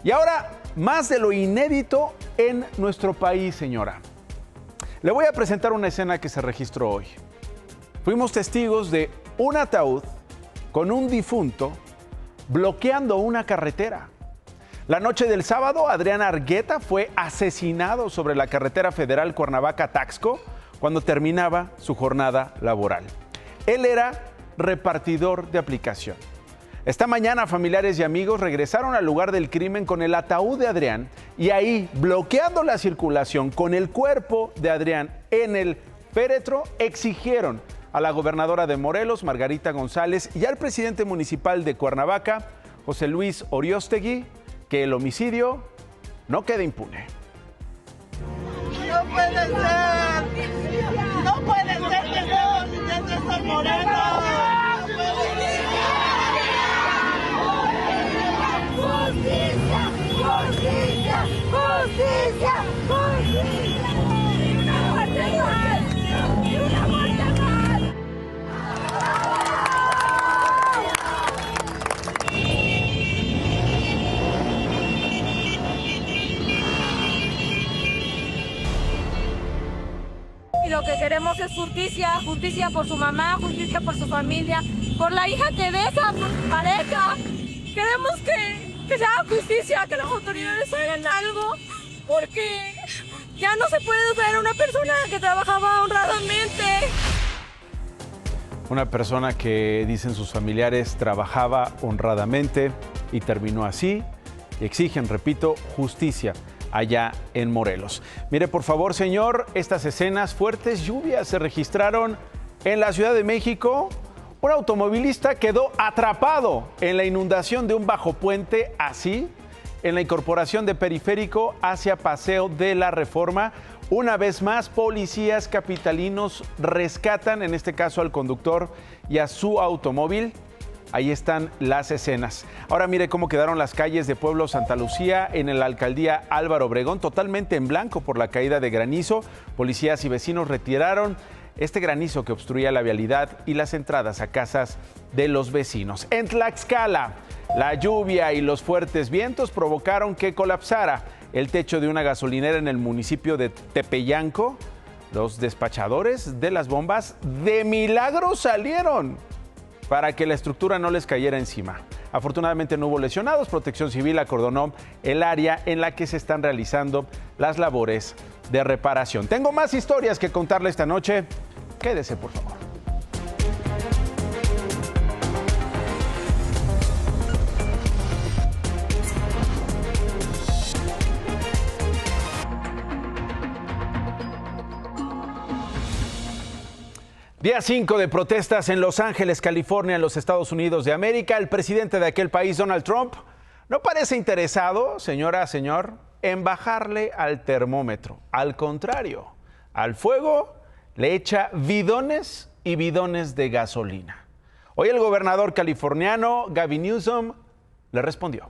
Y ahora, más de lo inédito en nuestro país, señora. Le voy a presentar una escena que se registró hoy. Fuimos testigos de un ataúd con un difunto bloqueando una carretera. La noche del sábado, Adrián Argueta fue asesinado sobre la carretera federal Cuernavaca-Taxco cuando terminaba su jornada laboral. Él era repartidor de aplicación. Esta mañana, familiares y amigos regresaron al lugar del crimen con el ataúd de Adrián y ahí, bloqueando la circulación con el cuerpo de Adrián en el féretro, exigieron a la gobernadora de Morelos, Margarita González, y al presidente municipal de Cuernavaca, José Luis Oriostegui, que el homicidio no quede impune. No puede ser, no puede ser que estemos viviendo esto en Morelos. Justicia, justicia, justicia, justicia. Una muerte más, una muerte más. Y lo que queremos es justicia, justicia por su mamá, justicia por su familia, por la hija que deja, por su pareja. Queremos que se haga justicia, que las autoridades hagan algo, porque ya no se puede ver a una persona que trabajaba honradamente. Una persona que, dicen sus familiares, trabajaba honradamente y terminó así, y exigen, repito, justicia allá en Morelos. Mire, por favor, señor, estas escenas, fuertes lluvias se registraron en la Ciudad de México. Un automovilista quedó atrapado en la inundación de un bajopuente, así, en la incorporación de Periférico hacia Paseo de la Reforma. Una vez más, policías capitalinos rescatan, en este caso, al conductor y a su automóvil. Ahí están las escenas. Ahora mire cómo quedaron las calles de Pueblo Santa Lucía en la alcaldía Álvaro Obregón, totalmente en blanco por la caída de granizo. Policías y vecinos retiraron este granizo que obstruía la vialidad y las entradas a casas de los vecinos. En Tlaxcala, la lluvia y los fuertes vientos provocaron que colapsara el techo de una gasolinera en el municipio de Tepeyanco. Los despachadores de las bombas de milagro salieron para que la estructura no les cayera encima. Afortunadamente no hubo lesionados. Protección Civil acordonó el área en la que se están realizando las labores de reparación. Tengo más historias que contarle esta noche. Quédese, por favor. Día 5 de protestas en Los Ángeles, California, en los Estados Unidos de América. El presidente de aquel país, Donald Trump, no parece interesado, señora, señor, en bajarle al termómetro. Al contrario, al fuego le echa bidones y bidones de gasolina. Hoy el gobernador californiano, Gavin Newsom, le respondió.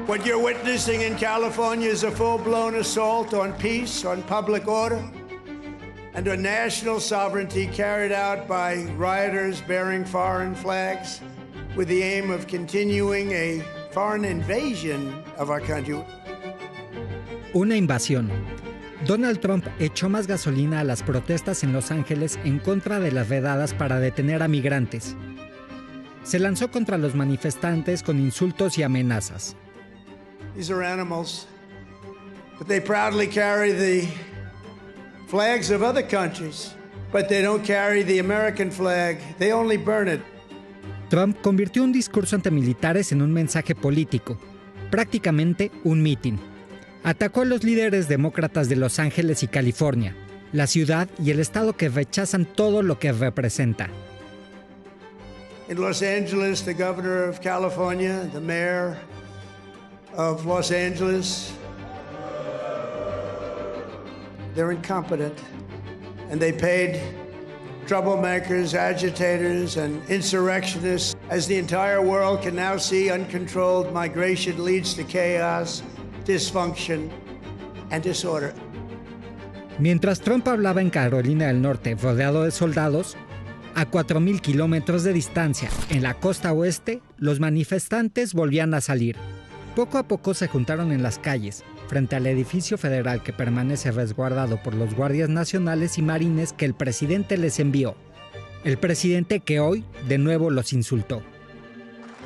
What you're witnessing in California is a full-blown assault on peace, on public order, and on national sovereignty carried out by rioters bearing foreign flags with the aim of continuing a foreign invasion of our country. Una invasión. Donald Trump echó más gasolina a las protestas en Los Ángeles en contra de las redadas para detener a migrantes. Se lanzó contra los manifestantes con insultos y amenazas. These are animals, but they proudly carry the flags of other countries, but they don't carry the American flag. They only burn it. Trump convirtió un discurso ante militares en un mensaje político, prácticamente un mitin. Atacó a los líderes demócratas de Los Ángeles y California, la ciudad y el estado que rechazan todo lo que representa. In Los Angeles, the governor of California, the mayor of Los Angeles, they're incompetent, and they paid troublemakers, agitators, and insurrectionists. As the entire world can now see, uncontrolled migration leads to chaos, dysfunction, and disorder. Mientras Trump hablaba en Carolina del Norte rodeado de soldados, A 4.000 kilómetros de distancia, en la costa oeste, los manifestantes volvían a salir. Poco a poco se juntaron en las calles, frente al edificio federal que permanece resguardado por los guardias nacionales y marines que el presidente les envió. El presidente que hoy, de nuevo, los insultó.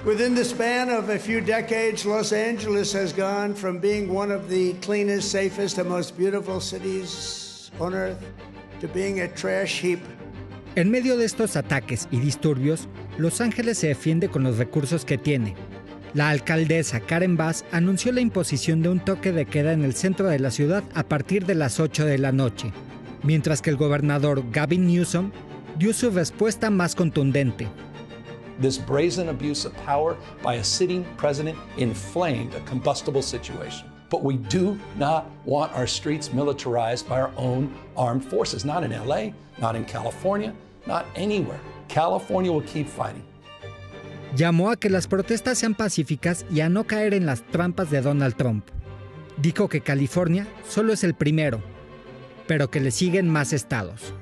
Within the span of a few decades, Los Angeles has gone from being one of the cleanest, safest, and most beautiful cities on earth to being a trash heap. En medio de estos ataques y disturbios, Los Ángeles se defiende con los recursos que tiene. La alcaldesa Karen Bass anunció la imposición de un toque de queda en el centro de la ciudad a partir de las 8 de la noche, mientras que el gobernador Gavin Newsom dio su respuesta más contundente. This brazen abuse of power by a sitting president inflamed a combustible situation. But we do not want our streets militarized by our own armed forces, not in LA, not in California, not anywhere. California will keep fighting. Llamó a que las protestas sean pacíficas y a no caer en las trampas de Donald Trump. Dijo que California solo es el primero, pero que le siguen más estados.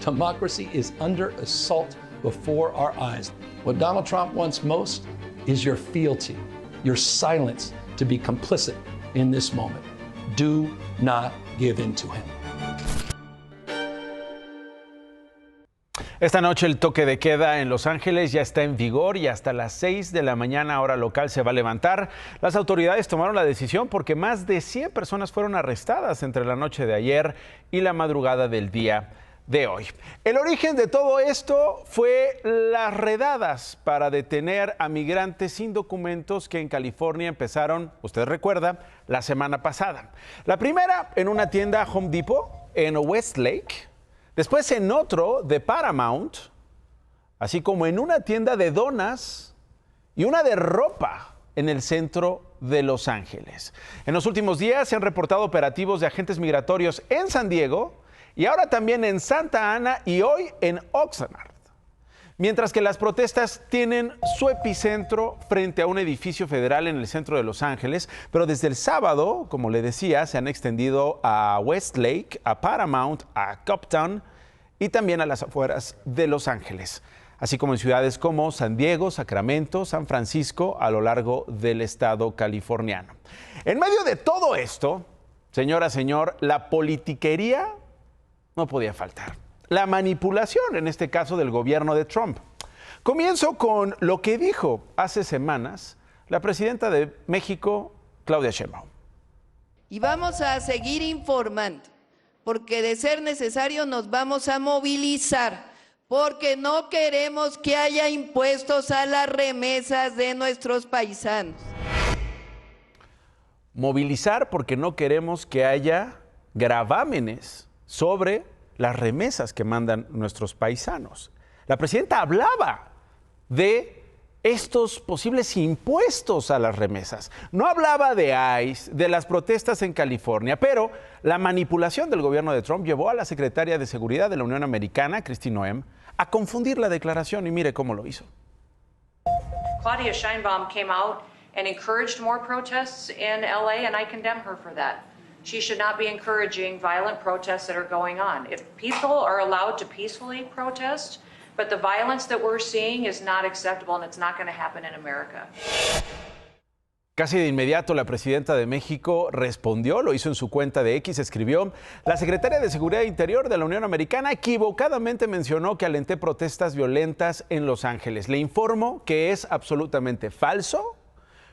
Democracy is under assault before our eyes. What Donald Trump wants most is your fealty, your silence to be complicit in this moment. Do not give in to him. Esta noche el toque de queda en Los Ángeles ya está en vigor y hasta las 6 de la mañana hora local se va a levantar. Las autoridades tomaron la decisión porque más de 100 personas fueron arrestadas entre la noche de ayer y la madrugada del día de hoy. El origen de todo esto fue las redadas para detener a migrantes sin documentos que en California empezaron, usted recuerda, la semana pasada. La primera en una tienda Home Depot en Westlake, después en otro de Paramount, así como en una tienda de donas y una de ropa en el centro de Los Ángeles. En los últimos días se han reportado operativos de agentes migratorios en San Diego y ahora también en Santa Ana y hoy en Oxnard. Mientras que las protestas tienen su epicentro frente a un edificio federal en el centro de Los Ángeles, pero desde el sábado, como le decía, se han extendido a Westlake, a Paramount, a Coptown y también a las afueras de Los Ángeles, así como en ciudades como San Diego, Sacramento, San Francisco, a lo largo del estado californiano. En medio de todo esto, señora, señor, la politiquería no podía faltar. La manipulación, en este caso del gobierno de Trump. Comienzo con lo que dijo hace semanas la presidenta de México, Claudia Sheinbaum. Y vamos a seguir informando, porque de ser necesario nos vamos a movilizar, porque no queremos que haya impuestos a las remesas de nuestros paisanos. Movilizar porque no queremos que haya gravámenes sobre las remesas que mandan nuestros paisanos. La presidenta hablaba de estos posibles impuestos a las remesas. No hablaba de ICE, de las protestas en California, pero la manipulación del gobierno de Trump llevó a la secretaria de Seguridad de la Unión Americana, Kristi Noem, a confundir la declaración y mire cómo lo hizo. Claudia Sheinbaum came out and encouraged more protests in LA, and I condemn her for that. She should not be encouraging violent protests that are going on. If people are allowed to peacefully protest, but the violence that we're seeing is not acceptable and it's not going to happen in America. Casi de inmediato la presidenta de México respondió, lo hizo en su cuenta de X, escribió: la secretaria de Seguridad Interior de la Unión Americana equivocadamente mencionó que alenté protestas violentas en Los Ángeles. Le informo que es absolutamente falso.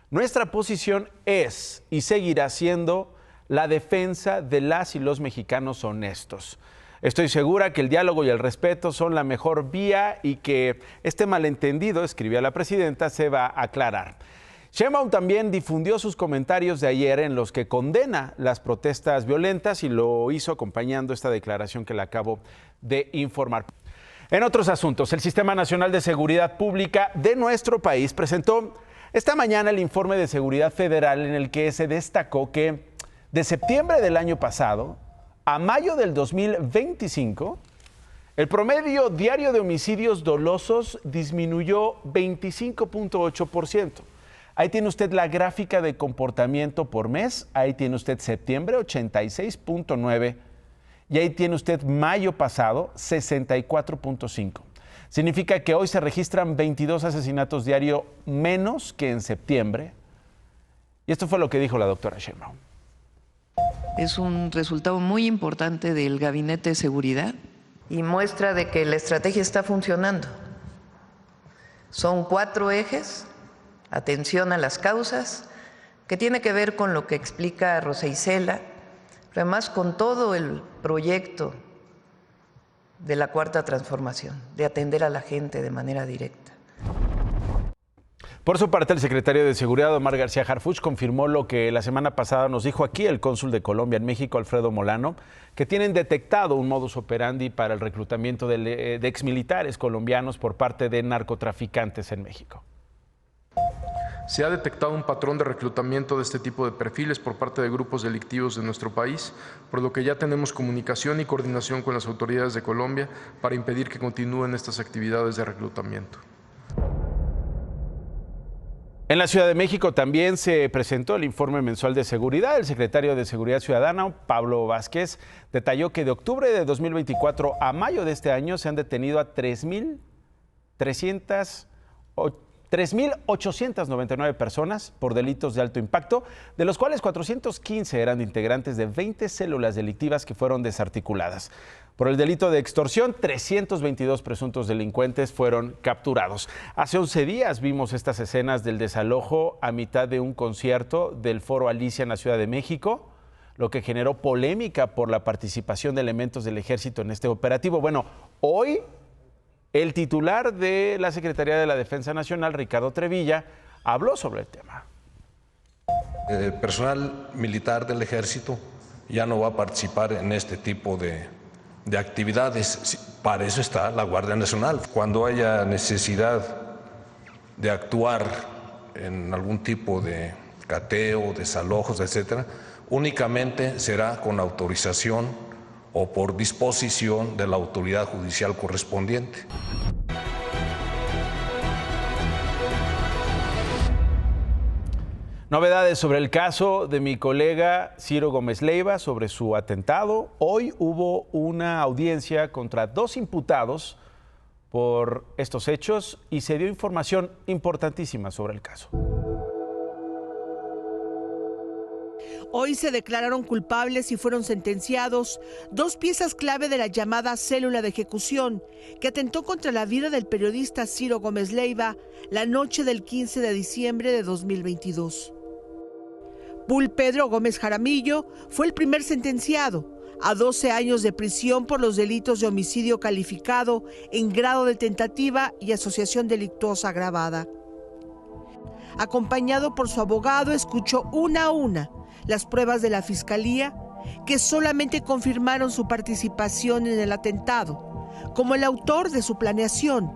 Nuestra posición es y seguirá siendo la defensa de las y los mexicanos honestos. Estoy segura que el diálogo y el respeto son la mejor vía y que este malentendido, escribía la presidenta, se va a aclarar. Sheinbaum también difundió sus comentarios de ayer en los que condena las protestas violentas y lo hizo acompañando esta declaración que le acabo de informar. En otros asuntos, el Sistema Nacional de Seguridad Pública de nuestro país presentó esta mañana el informe de seguridad federal en el que se destacó que de septiembre del año pasado a mayo del 2025, el promedio diario de homicidios dolosos disminuyó 25.8%. Ahí tiene usted la gráfica de comportamiento por mes. Ahí tiene usted septiembre, 86.9. Y ahí tiene usted mayo pasado, 64.5. Significa que hoy se registran 22 asesinatos diarios menos que en septiembre. Y esto fue lo que dijo la doctora Sheinbaum. Es un resultado muy importante del Gabinete de Seguridad y muestra de que la estrategia está funcionando. Son 4 ejes: atención a las causas, que tiene que ver con lo que explica Rosa Isela, pero además con todo el proyecto de la Cuarta Transformación, de atender a la gente de manera directa. Por su parte, el secretario de Seguridad, Omar García Harfuch, confirmó lo que la semana pasada nos dijo aquí el cónsul de Colombia en México, Alfredo Molano, que tienen detectado un modus operandi para el reclutamiento de exmilitares colombianos por parte de narcotraficantes en México. Se ha detectado un patrón de reclutamiento de este tipo de perfiles por parte de grupos delictivos de nuestro país, por lo que ya tenemos comunicación y coordinación con las autoridades de Colombia para impedir que continúen estas actividades de reclutamiento. En la Ciudad de México también se presentó el informe mensual de seguridad. El secretario de Seguridad Ciudadana, Pablo Vázquez, detalló que de octubre de 2024 a mayo de este año se han detenido a 3.899 personas por delitos de alto impacto, de los cuales 415 eran integrantes de 20 células delictivas que fueron desarticuladas. Por el delito de extorsión, 322 presuntos delincuentes fueron capturados. Hace 11 días vimos estas escenas del desalojo a mitad de un concierto del Foro Alicia en la Ciudad de México, lo que generó polémica por la participación de elementos del Ejército en este operativo. Bueno, hoy el titular de la Secretaría de la Defensa Nacional, Ricardo Trevilla, habló sobre el tema. El personal militar del Ejército ya no va a participar en este tipo de actividades. Para eso está la Guardia Nacional. Cuando haya necesidad de actuar en algún tipo de cateo, desalojos, etcétera, únicamente será con autorización o por disposición de la autoridad judicial correspondiente. Novedades sobre el caso de mi colega Ciro Gómez Leiva sobre su atentado. Hoy hubo una audiencia contra 2 imputados por estos hechos y se dio información importantísima sobre el caso. Hoy se declararon culpables y fueron sentenciados 2 piezas clave de la llamada célula de ejecución que atentó contra la vida del periodista Ciro Gómez Leiva la noche del 15 de diciembre de 2022. Pul Pedro Gómez Jaramillo fue el primer sentenciado a 12 años de prisión por los delitos de homicidio calificado en grado de tentativa y asociación delictuosa agravada. Acompañado por su abogado, escuchó una a una las pruebas de la Fiscalía, que solamente confirmaron su participación en el atentado, como el autor de su planeación,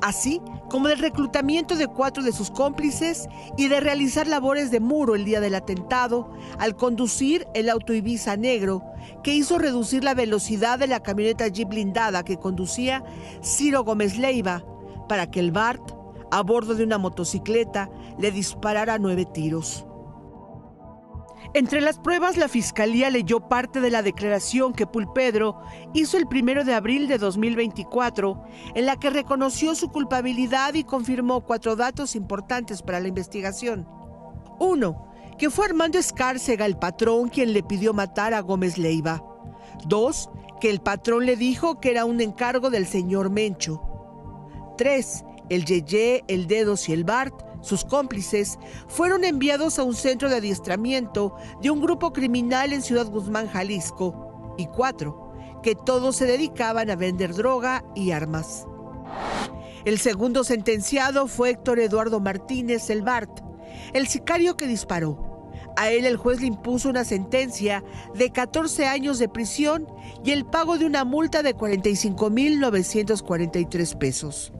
así como del reclutamiento de 4 de sus cómplices y de realizar labores de muro el día del atentado al conducir el auto Ibiza negro que hizo reducir la velocidad de la camioneta Jeep blindada que conducía Ciro Gómez Leiva para que el BART, a bordo de una motocicleta, le disparara 9 tiros. Entre las pruebas, la Fiscalía leyó parte de la declaración que Pul Pedro hizo el 1 de abril de 2024, en la que reconoció su culpabilidad y confirmó 4 datos importantes para la investigación. 1. Que fue Armando Escárcega, el patrón, quien le pidió matar a Gómez Leiva. 2. Que el patrón le dijo que era un encargo del señor Mencho. 3. El Yeye, el Dedos y el Bart, sus cómplices, fueron enviados a un centro de adiestramiento de un grupo criminal en Ciudad Guzmán, Jalisco. Y 4. Que todos se dedicaban a vender droga y armas. El segundo sentenciado fue Héctor Eduardo Martínez, el Bart, el sicario que disparó. A él el juez le impuso una sentencia de 14 años de prisión y el pago de una multa de 45,943 pesos.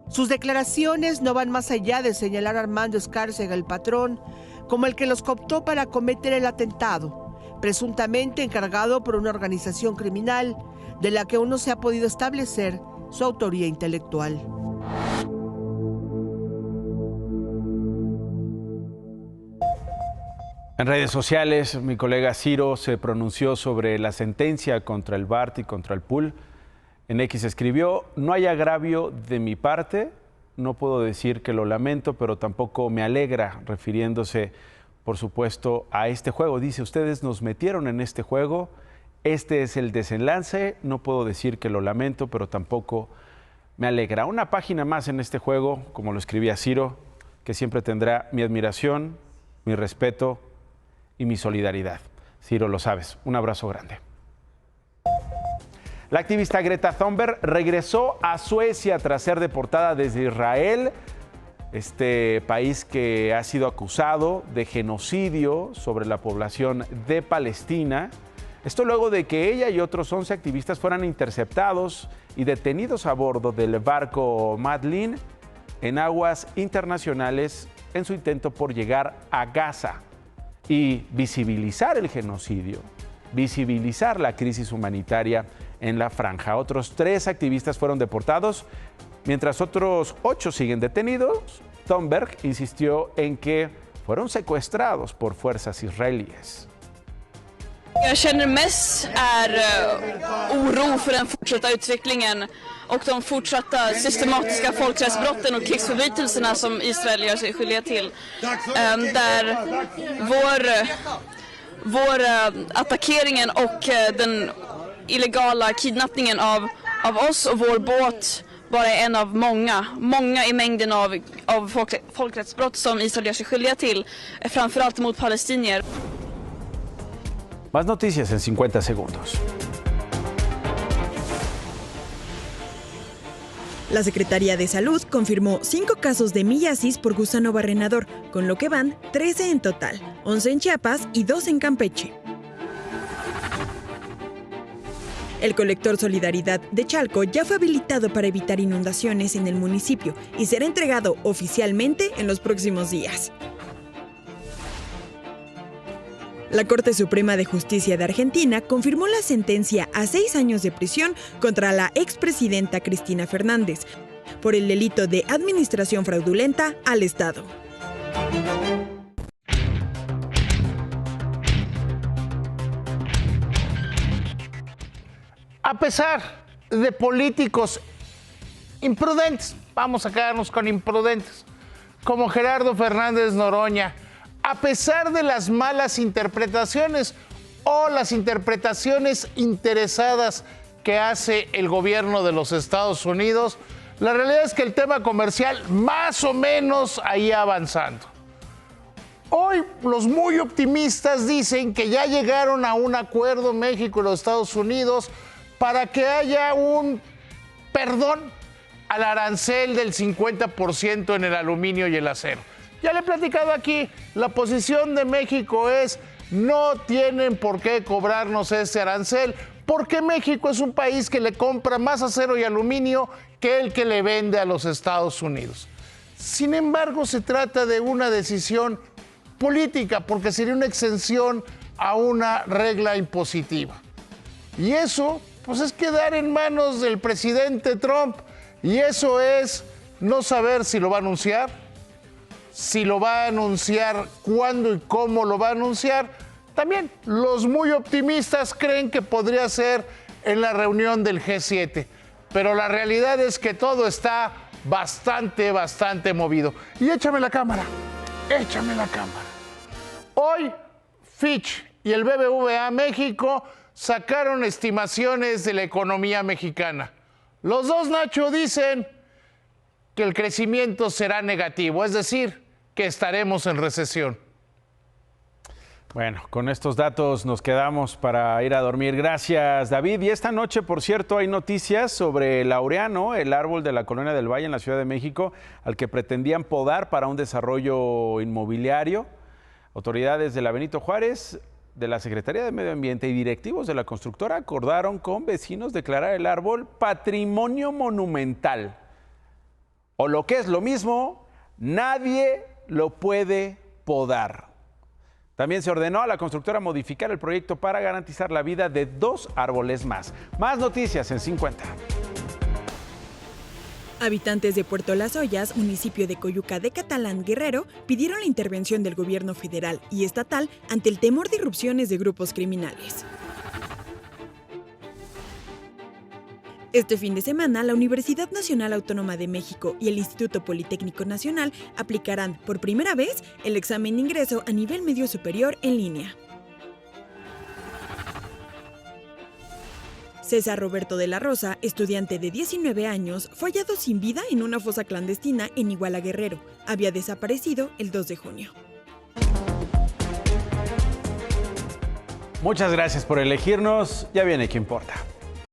Sus declaraciones no van más allá de señalar a Armando Escárcega, el patrón, como el que los cooptó para cometer el atentado, presuntamente encargado por una organización criminal de la que aún no se ha podido establecer su autoría intelectual. En redes sociales, mi colega Ciro se pronunció sobre la sentencia contra el Bart y contra el Pool. En X escribió: no hay agravio de mi parte, no puedo decir que lo lamento, pero tampoco me alegra, refiriéndose, por supuesto, a este juego. Dice: ustedes nos metieron en este juego, este es el desenlace, no puedo decir que lo lamento, pero tampoco me alegra. Una página más en este juego, como lo escribía Ciro, que siempre tendrá mi admiración, mi respeto y mi solidaridad. Ciro, lo sabes. Un abrazo grande. La activista Greta Thunberg regresó a Suecia tras ser deportada desde Israel, este país que ha sido acusado de genocidio sobre la población de Palestina. Esto luego de que ella y otros 11 activistas fueran interceptados y detenidos a bordo del barco Madlin en aguas internacionales en su intento por llegar a Gaza y visibilizar el genocidio, visibilizar la crisis humanitaria en la franja. Otros 3 activistas fueron deportados, mientras otros 8 siguen detenidos. Thunberg insistió en que fueron secuestrados por fuerzas israelíes. Jag känner mest oro för den fortsatta utvecklingen och de fortsatta systematiska folkrättsbrotten och krigsförbrytelserna som Israel gör sig skyldiga till. Där vår attackeringen och den illegala kidnappningen av oss och vår båt bara är en av många i mängden av folkrättsbrott som Israel gör sig skyldiga till, framförallt mot palestinier. Más noticias en 50 segundos. La Secretaría de Salud confirmó 5 casos de miasis por gusano barrenador, con lo que van 13 en total, 11 en Chiapas y 2 en Campeche. El colector Solidaridad de Chalco ya fue habilitado para evitar inundaciones en el municipio y será entregado oficialmente en los próximos días. La Corte Suprema de Justicia de Argentina confirmó la sentencia a 6 años de prisión contra la expresidenta Cristina Fernández por el delito de administración fraudulenta al Estado. A pesar de políticos imprudentes, vamos a quedarnos con imprudentes, como Gerardo Fernández Noroña, a pesar de las malas interpretaciones o las interpretaciones interesadas que hace el gobierno de los Estados Unidos, la realidad es que el tema comercial más o menos ahí avanzando. Hoy los muy optimistas dicen que ya llegaron a un acuerdo México y los Estados Unidos para que haya un perdón al arancel del 50% en el aluminio y el acero. Ya le he platicado aquí, la posición de México es: no tienen por qué cobrarnos ese arancel, porque México es un país que le compra más acero y aluminio que el que le vende a los Estados Unidos. Sin embargo, se trata de una decisión política, porque sería una exención a una regla impositiva. Y eso, pues, es quedar en manos del presidente Trump, y eso es no saber si lo va a anunciar, si lo va a anunciar, cuándo y cómo lo va a anunciar. También los muy optimistas creen que podría ser en la reunión del G7, pero la realidad es que todo está bastante movido. Y échame la cámara. Hoy Fitch y el BBVA México sacaron estimaciones de la economía mexicana. Los dos, Nacho, dicen que el crecimiento será negativo, es decir, que estaremos en recesión. Bueno, con estos datos nos quedamos para ir a dormir. Gracias, David. Y esta noche, por cierto, hay noticias sobre el laureano, el árbol de la Colonia del Valle en la Ciudad de México, al que pretendían podar para un desarrollo inmobiliario. Autoridades de la Benito Juárez, de la Secretaría de Medio Ambiente y directivos de la constructora acordaron con vecinos declarar el árbol patrimonio monumental. O lo que es lo mismo, nadie lo puede podar. También se ordenó a la constructora modificar el proyecto para garantizar la vida de 2 árboles más. Más noticias en 50. Habitantes de Puerto Las Ollas, municipio de Coyuca de Catalán, Guerrero, pidieron la intervención del gobierno federal y estatal ante el temor de irrupciones de grupos criminales. Este fin de semana, la Universidad Nacional Autónoma de México y el Instituto Politécnico Nacional aplicarán por primera vez el examen de ingreso a nivel medio superior en línea. César Roberto de la Rosa, estudiante de 19 años, fue hallado sin vida en una fosa clandestina en Iguala, Guerrero. Había desaparecido el 2 de junio. Muchas gracias por elegirnos. Ya viene ¿Qué importa?